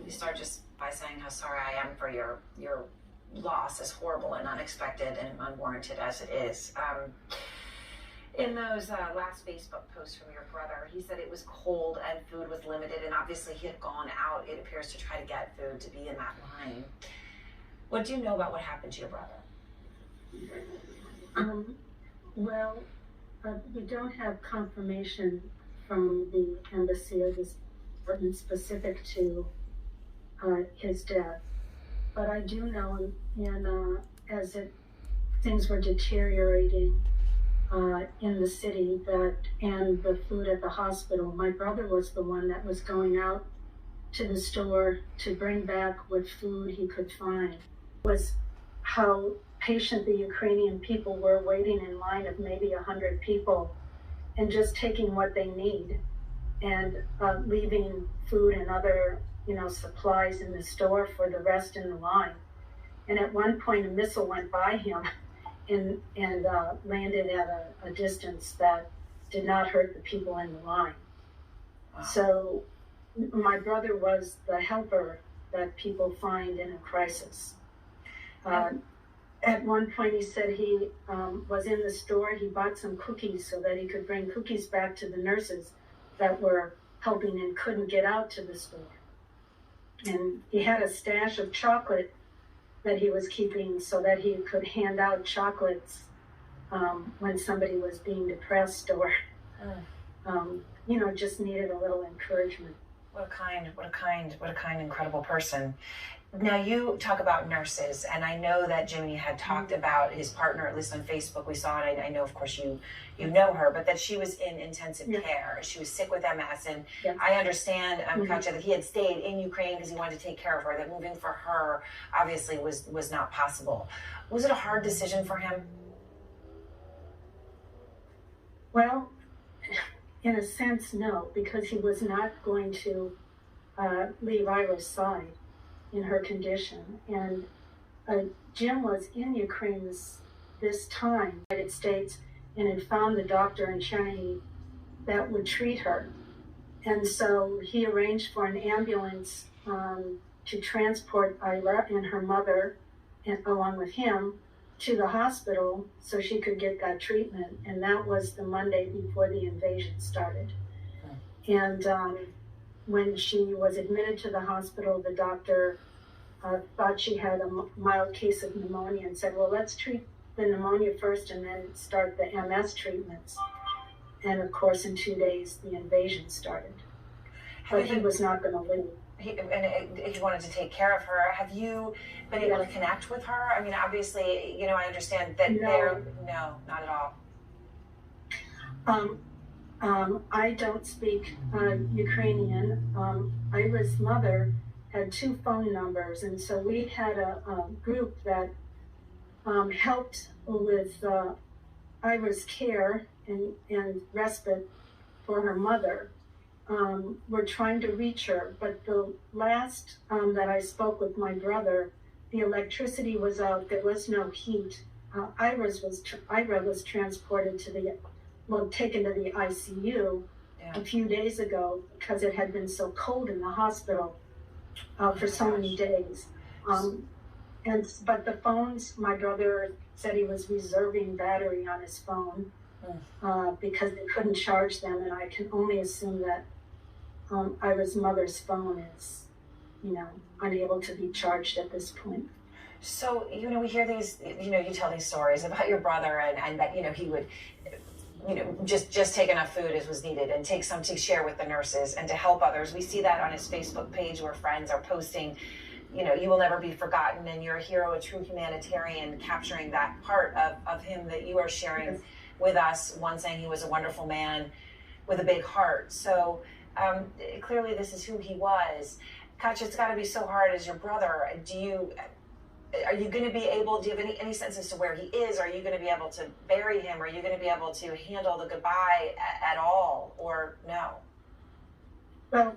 you start just by saying how sorry I am for your loss, as horrible and unexpected and unwarranted as it is. In those last Facebook posts from your brother, he said it was cold and food was limited, and obviously he had gone out, it appears, to try to get food to be in that line. What do you know about what happened to your brother? Well, we don't have confirmation from the embassy of this specific to his death, but I do know, and as things were deteriorating in the city, and the food at the hospital, my brother was the one that was going out to the store to bring back what food he could find. Was how patient the Ukrainian people were, waiting in line of maybe 100 people and just taking what they need and leaving food and other supplies in the store for the rest in the line. And at one point a missile went by him and landed at a distance that did not hurt the people in the line. Wow. So my brother was the helper that people find in a crisis. At one point he said he was in the store, he bought some cookies so that he could bring cookies back to the nurses that were helping and couldn't get out to the store. And he had a stash of chocolate that he was keeping so that he could hand out chocolates when somebody was being depressed or just needed a little encouragement. What a kind, incredible person. Now, you talk about nurses, and I know that Joni had talked about his partner, at least on Facebook. We saw it. I know, of course, you know her, but that she was in intensive care. She was sick with MS, and I understand, Katya, that he had stayed in Ukraine because he wanted to take care of her, that moving for her obviously was not possible. Was it a hard decision for him? Well, in a sense, no, because he was not going to leave Ira's side in her condition. And Jim was in Ukraine this time, United States, and had found the doctor in Chernihiv that would treat her. And so he arranged for an ambulance to transport Ira and her mother, along with him, to the hospital so she could get that treatment. And that was the Monday before the invasion started. And when she was admitted to the hospital, the doctor thought she had a mild case of pneumonia and said, well, let's treat the pneumonia first and then start the MS treatments. And of course, in 2 days, the invasion started. But he was not going to leave. He wanted to take care of her. Have you been able to connect with her? I mean, obviously, I understand that no, not at all. I don't speak Ukrainian. Ira's mother had 2 phone numbers, and so we had a group that helped with Ira's care and respite for her mother. We're trying to reach her, but the last that I spoke with my brother, the electricity was out, there was no heat. Ira was transported taken to the ICU a few days ago because it had been so cold in the hospital for so many days. But the phones, my brother said he was reserving battery on his phone because they couldn't charge them, and I can only assume that Ira's mother's phone is, unable to be charged at this point. So, we hear these, you tell these stories about your brother and that, he would, just take enough food as was needed and take some to share with the nurses and to help others. We see that on his Facebook page where friends are posting, you will never be forgotten, and you're a hero, a true humanitarian, capturing that part of him that you are sharing with us, one saying he was a wonderful man with a big heart. So clearly this is who he was. Katya, it's got to be so hard as your brother. Are you going to be able, do you have any sense as to where he is? Are you going to be able to bury him? Are you going to be able to handle the goodbye at all, or no? Well,